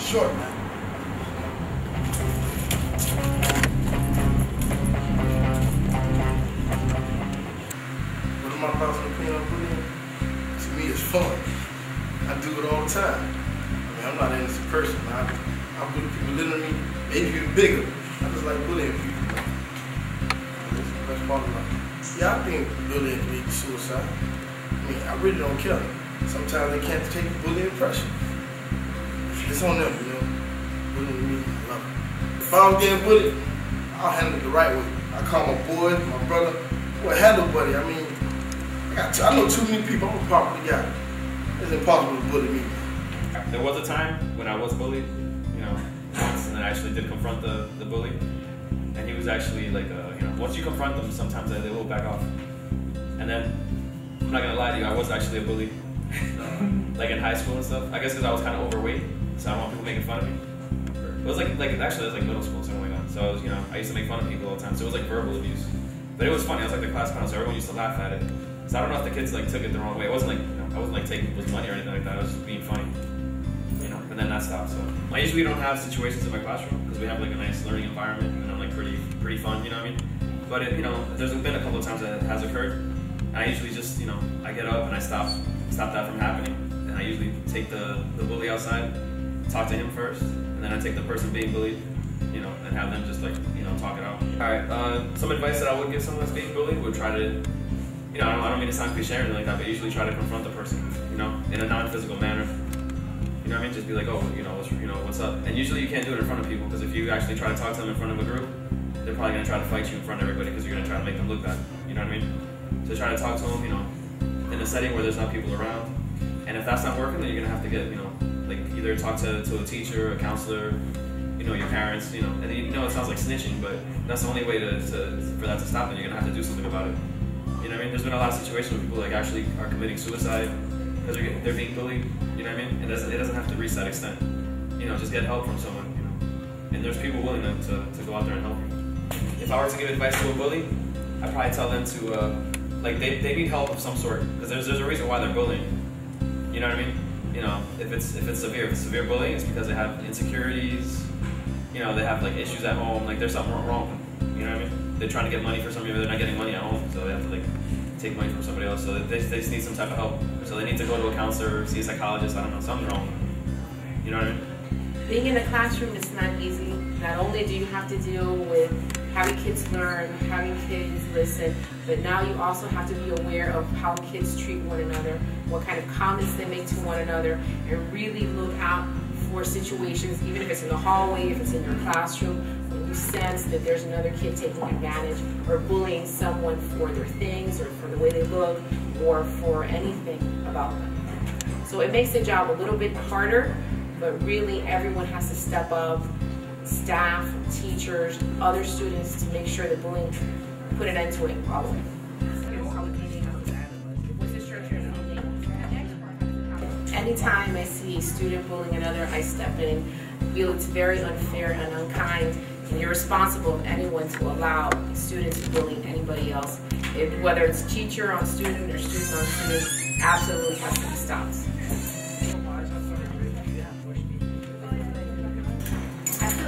short, man. What are my thoughts on clean up bullying? To me, it's fun. I do it all the time. I mean, I'm not an innocent person. I bully people literally, maybe even bigger. I just like bullying people. That's the best part of life. Yeah, I think bullying can lead to suicide. I mean, I really don't care. Sometimes they can't take the bullying pressure. It's on them, you know. Bullying me, I love it. If I was getting bullied, I'll handle it the right way. I call my boys, my brother, well, handle buddy. I mean, I know too many people. I'm a popular guy. It's impossible to bully me. There was a time when I was bullied, you know, once, and I actually did confront the bully. And he was actually like, you know, once you confront them, sometimes they will back off. And then, I'm not gonna lie to you, I was actually a bully. Like in high school and stuff. I guess because I was kind of overweight, so I don't want people making fun of me. It was actually it was like middle school, something like that. So I was, you know, I used to make fun of people all the time. So it was like verbal abuse. But it was funny. I was like the class clown, so everyone used to laugh at it. So I don't know if the kids like took it the wrong way. It wasn't like, you know, I wasn't like taking people's money or anything like that. I was just being funny, you know. And then that stopped. So I usually don't have situations in my classroom because we have like a nice learning environment and I'm like pretty fun, you know what I mean? But it, you know, there's been a couple of times that it has occurred. And I usually just, you know, I get up and I stop that from happening. And I usually take the bully outside, talk to him first, and then I take the person being bullied, you know, and have them just like, you know, talk it out. All right, some advice that I would give someone that's being bullied would try to, you know, I don't mean to sound cliche or anything like that, but usually try to confront the person, you know, in a non-physical manner. You know what I mean? Just be like, oh, you know, what's up? And usually you can't do it in front of people because if you actually try to talk to them in front of a group, they're probably gonna try to fight you in front of everybody because you're gonna try to make them look bad. You know what I mean? So try to talk to them, you know, in a setting where there's not people around. And if that's not working, then you're gonna have to get, you know, like either talk to a teacher, a counselor, you know, your parents, you know. And you know, it sounds like snitching, but that's the only way for that to stop. Then you're gonna have to do something about it. You know what I mean? There's been a lot of situations where people like actually are committing suicide because they're being bullied. You know what I mean? It doesn't have to reach that extent. You know, just get help from someone. You know, and there's people willing to go out there and help you. If I were to give advice to a bully, I'd probably tell them to like they need help of some sort because there's a reason why they're bullying. You know what I mean? You know, if it's severe bullying, it's because they have insecurities. You know, they have like issues at home. Like there's something wrong with them. You know what I mean? They're trying to get money for somebody, but they're not getting money at home, so they have to like take money from somebody else. So they just need some type of help. So they need to go to a counselor, see a psychologist. I don't know, something's wrong. You know what I mean? Being in the classroom is not easy. Not only do you have to deal with having kids learn, having kids listen, but now you also have to be aware of how kids treat one another, what kind of comments they make to one another, and really look out for situations, even if it's in the hallway, if it's in your classroom, when you sense that there's another kid taking advantage or bullying someone for their things or for the way they look or for anything about them. So it makes the job a little bit harder, but really everyone has to step up. Staff, teachers, other students to make sure that bullying, put an end to it all the way. Anytime I see a student bullying another, I step in and feel it's very unfair and unkind and irresponsible of anyone to allow students to bully anybody else. Whether it's teacher on student or student on student, absolutely has to be stopped.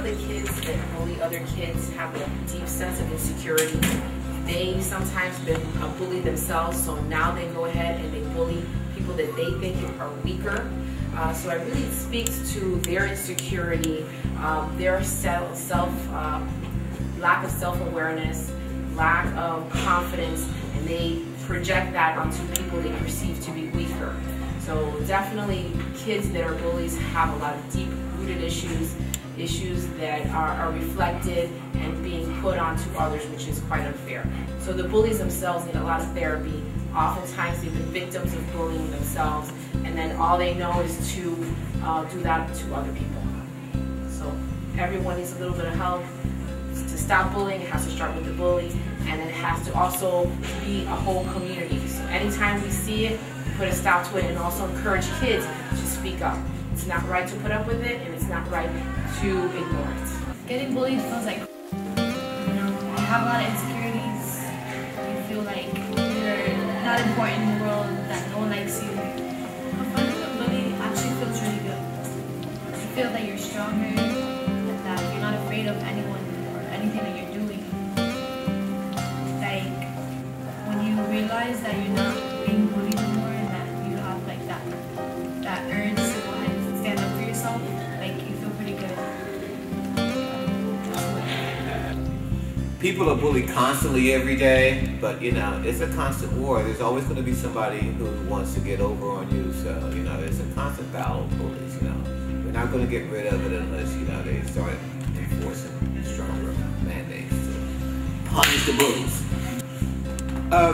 The kids that bully other kids have a deep sense of insecurity. They sometimes been bullied themselves, so now they go ahead and they bully people that they think are weaker. So it really speaks to their insecurity, their lack of self-awareness, lack of confidence, and they project that onto people they perceive to be weaker. So definitely kids that are bullies have a lot of deep-rooted issues that are reflected and being put onto others, which is quite unfair. So the bullies themselves need a lot of therapy. Oftentimes they've been victims of bullying themselves, and then all they know is to do that to other people. So everyone needs a little bit of help. To stop bullying, it has to start with the bully, and it has to also be a whole community. So anytime we see it, put a stop to it, and also encourage kids to speak up. It's not right to put up with it, and it's not right to ignore it. Getting bullied feels like, you know, you have a lot of insecurities. You feel like you're not important in the world, that no one likes you. Confronting a bully actually feels really good. It feel that you're stronger, and that you're not afraid of anyone or anything that you're doing. Like, when you realize that you're not being bullied anymore and that you have like that urge to go ahead and stand up for yourself, like you feel pretty good. People are bullied constantly every day, but you know, it's a constant war. There's always going to be somebody who wants to get over on you, so you know, it's a constant battle of bullies, you know. We're not going to get rid of it unless, you know, they start enforcing stronger mandates to punish the bullies.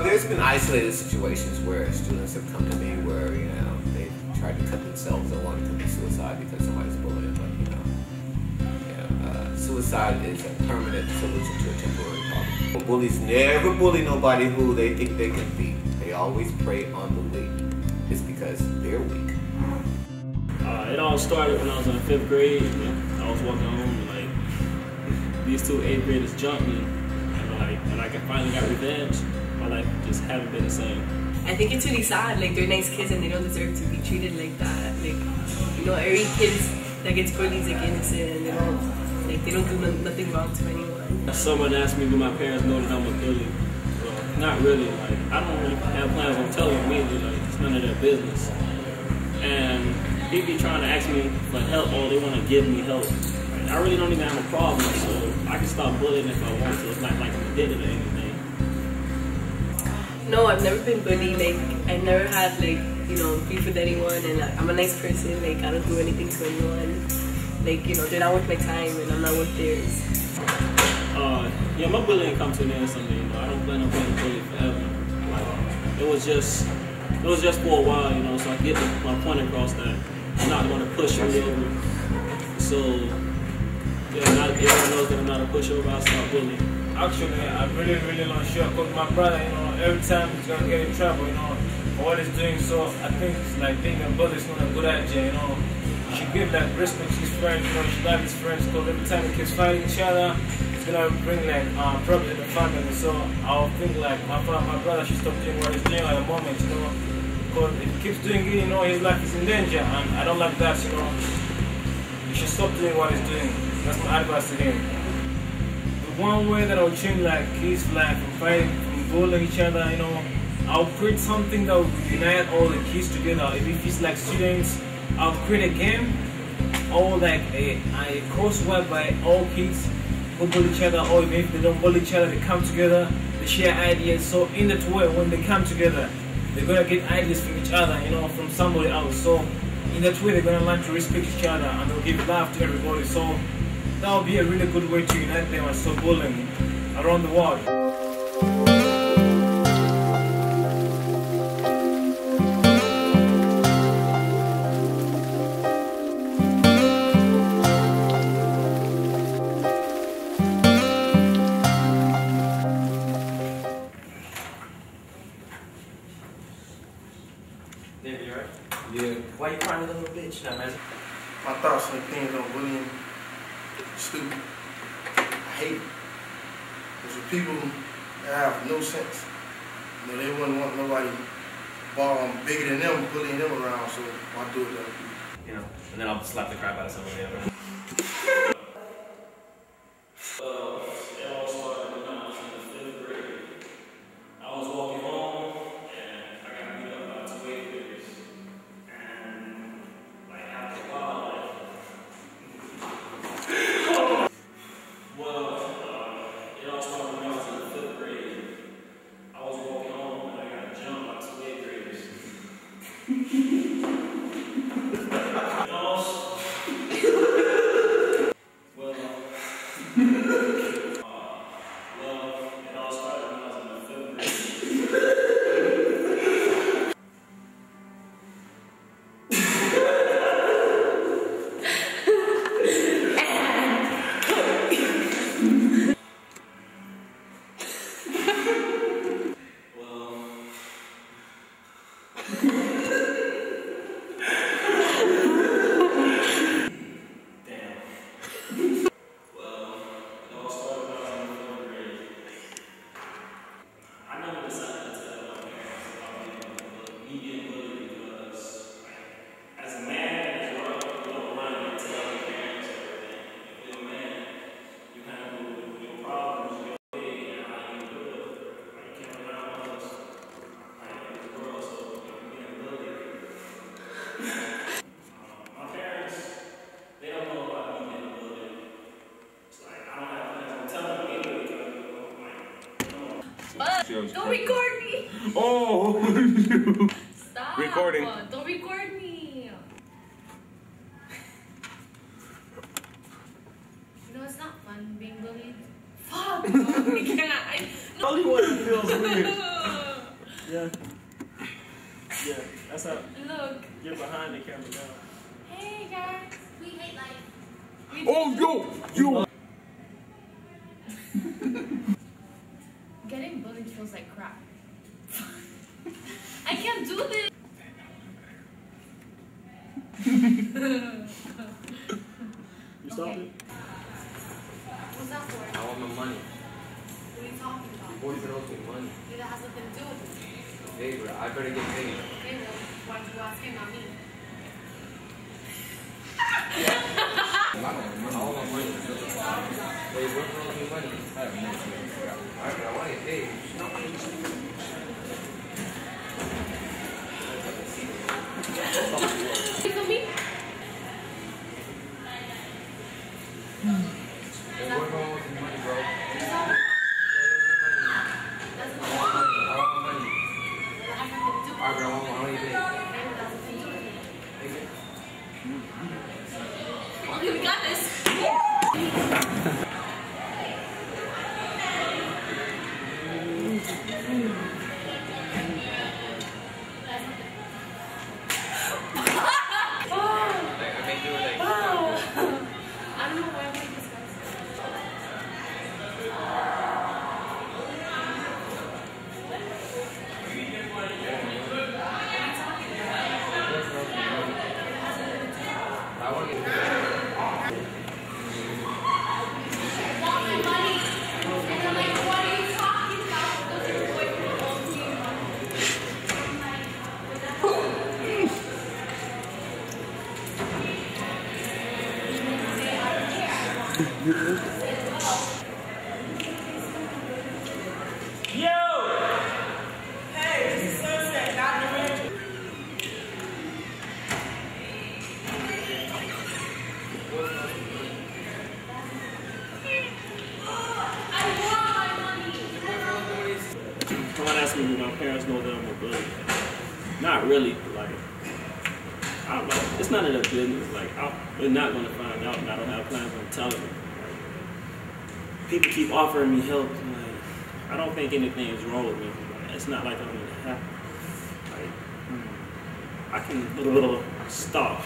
There's been isolated situations where students have come to me where, you know, they tried to cut themselves or want to commit suicide because somebody's bullying them, but you know, suicide is a permanent solution to a temporary problem. Bullies never bully nobody who they think they can beat. They always prey on the weak. It's because they're weak. It all started when I was in the 5th grade. I was walking home and like these 2 8th graders jumped me, and like when I finally got revenge, my life just haven't been the same. I think it's really sad. Like, they're nice kids and they don't deserve to be treated like that. Like, you know, every kid that gets bullied is like innocent and they don't do nothing wrong to anyone. Someone asked me, do my parents know that I'm a bully? Well, not really. Like, I don't really have plans on telling them either. Like, it's none of their business. And they be trying to ask me for help, or they want to give me help. Like, I really don't even have a problem, so I can stop bullying if I want to. It's not like I'm addicted to anything. No, I've never been bullied. Like, I've never had, like, you know, beef with anyone, and I'm a nice person. Like, I don't do anything to anyone. Like, you know, they're not worth my time, and I'm not worth theirs. Yeah, my bullying comes to an end someday. You know, I don't plan on being a bully forever. Like, it was just for a while, you know, so I get my point across that I'm not going to push you over. So, yeah, not everyone knows that I'm not a pushover. I'll start bullying. Actually, I'm really not sure, because my brother, you know, every time he's gonna get in trouble, you know, for what he's doing. So I think it's like being a brother is not a good idea, you know. He should give like respect to his friends, you know, he should love his friends, because every time he keeps fighting each other, it's gonna bring like problems in the family. So I'll think like my brother should stop doing what he's doing at the moment, you know, because if he keeps doing it, you know, his life is in danger, and I don't like that, you know. He should stop doing what he's doing. That's my advice to him. One way that I'll change like kids like from fighting, from bullying each other, you know, I'll create something that will unite all the kids together. If it's like students, I'll create a game or like a crossword by all kids who bully each other, or even if they don't bully each other, they come together, they share ideas. So in that way, when they come together, they're gonna get ideas from each other, you know, from somebody else. So in that way, they're gonna learn to respect each other, and they'll give love to everybody. So that would be a really good way to unite them and stop bullying around the world. David, you alright? Yeah. Why you crying, little bitch? Now, man. My thoughts and opinions on bullying. Stupid. I hate it. There's people that have no sense. You know, they wouldn't want nobody bigger than them bullying them around, so why do it though? You know, and then I'll slap the crap out of somebody else. It all started when I was in the 5th grade. I was walking home and I got beat up by 2 8th graders. And like after a while, it all started when I was in the 5th grade. I was walking home and I got jumped by 2 8th graders. Don't record me. Oh. Stop. Recording. Don't record me. You know it's not fun being bullied. Fuck. We can't. Only one that feels weird. Yeah. Yeah, that's how. Look. Get behind the camera now. Hey guys, we hate life. Oh, yo. Getting bullied feels like crap. I can't do this. You stopped Okay. it? What's that for? I want my money. What are you talking about? You boys owes me money. That has nothing to do with it. Hey, bro, I better get paid. Okay, well, why did you ask him, not me? I want my money. Wait, what owes me money? Alright, I want to get paid. You feel me? Hey, what owes me money, bro? That's I want my money. Alright, bro, I want my money paid. Okay, we got this. I may do it like I don't know why we discussed I want to get paid. Someone asked me, do my parents know that I'm a bully? Not really. Like, I don't know. It's none of their business. Like, they're not going to find out, and I don't have plans on telling them. Like, people keep offering me help. Like, I don't think anything is wrong with me. Like, it's not like I'm going to happen. Like, I can stop.